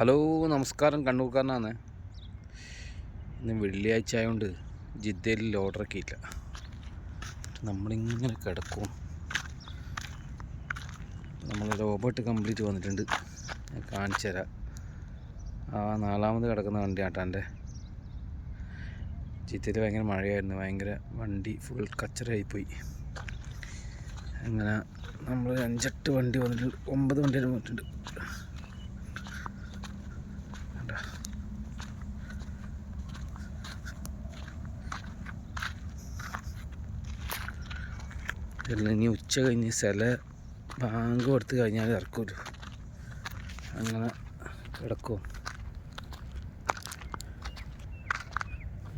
Hello നമസ്കാരം, കണ്ണൂർക്കാരനാണ്. ഇന്ന് വെള്ളിയാഴ്ച ആയതുകൊണ്ട് ജിദ്ദയിൽ ലോഡറൊക്കെ ഇല്ല. നമ്മളിങ്ങനെ കിടക്കും. നമ്മൾ റോബോട്ട് കംപ്ലീറ്റ് വന്നിട്ടുണ്ട്, ഞാൻ കാണിച്ചു തരാം. ആ 4ാമത് കിടക്കുന്ന വണ്ടി ആട്ടാൻ്റെ. ജിദ്ദയിൽ ഭയങ്കര മഴയായിരുന്നു, ഭയങ്കര വണ്ടി ഫുൾ കച്ചറായിപ്പോയി. അങ്ങനെ നമ്മൾ 5-8 വണ്ടി വന്നിട്ടുണ്ട്, 9 വണ്ടി വന്നിട്ടുണ്ട്. ഇനി ഉച്ച കഴിഞ്ഞ് ബാങ്ക് കൊടുത്ത് കഴിഞ്ഞാൽ ഇറക്കുമല്ലോ, അങ്ങനെ കിടക്കും.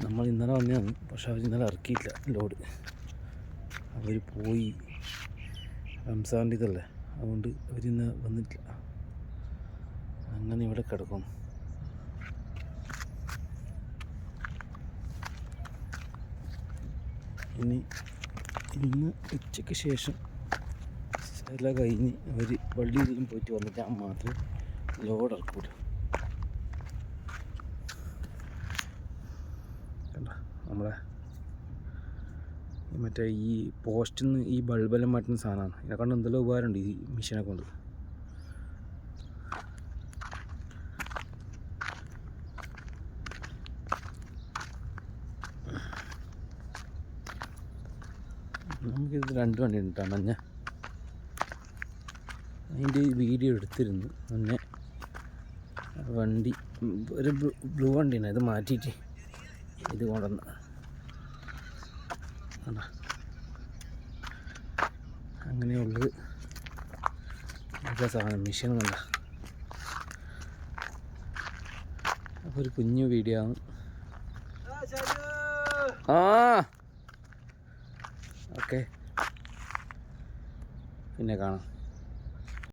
നമ്മൾ ഇന്നലെ വന്നതാണ്, പക്ഷെ അവർ ഇന്നലെ ഇറക്കിയില്ല ലോഡ്. അവർ പോയി, റംസാൻ്റെ ഇതല്ലേ, അതുകൊണ്ട് അവരിന്ന് വന്നിട്ടില്ല. അങ്ങനെ ഇവിടെ കിടക്കും. ഇന്ന് ഉച്ചയ്ക്ക് ശേഷം കഴിഞ്ഞ് അവർ പള്ളിയിലും പോയിട്ട് വന്നിട്ട് മാത്രം ലോഡ് ഇറക്കൂല. കണ്ട, നമ്മളെ മറ്റേ ഈ പോസ്റ്റിൽ നിന്ന് ഈ ബൾബെല്ലാം മാറ്റുന്ന സാധനമാണ്. ഇതിനെ കൊണ്ട് എന്തെല്ലാം ഉപകാരമുണ്ട് ഈ മെഷീനെ കൊണ്ട്. നമുക്കിത് 2 വണ്ടി ഉണ്ട് കേട്ടോ, മഞ്ഞ. അതിൻ്റെ വീഡിയോ എടുത്തിരുന്നു മുന്നേ. വണ്ടി ഒരു ബ്ലൂ വണ്ടിയാണ്, ഇത് മാറ്റിയിട്ട് ഇത് കൊണ്ടുവന്ന്. അങ്ങനെയുള്ളത് സാധനം മെഷീൻ കണ്ട. അപ്പോൾ ഒരു കുഞ്ഞു വീഡിയോ ആണ്. ഓക്കെ, പിന്നെ കാണാം.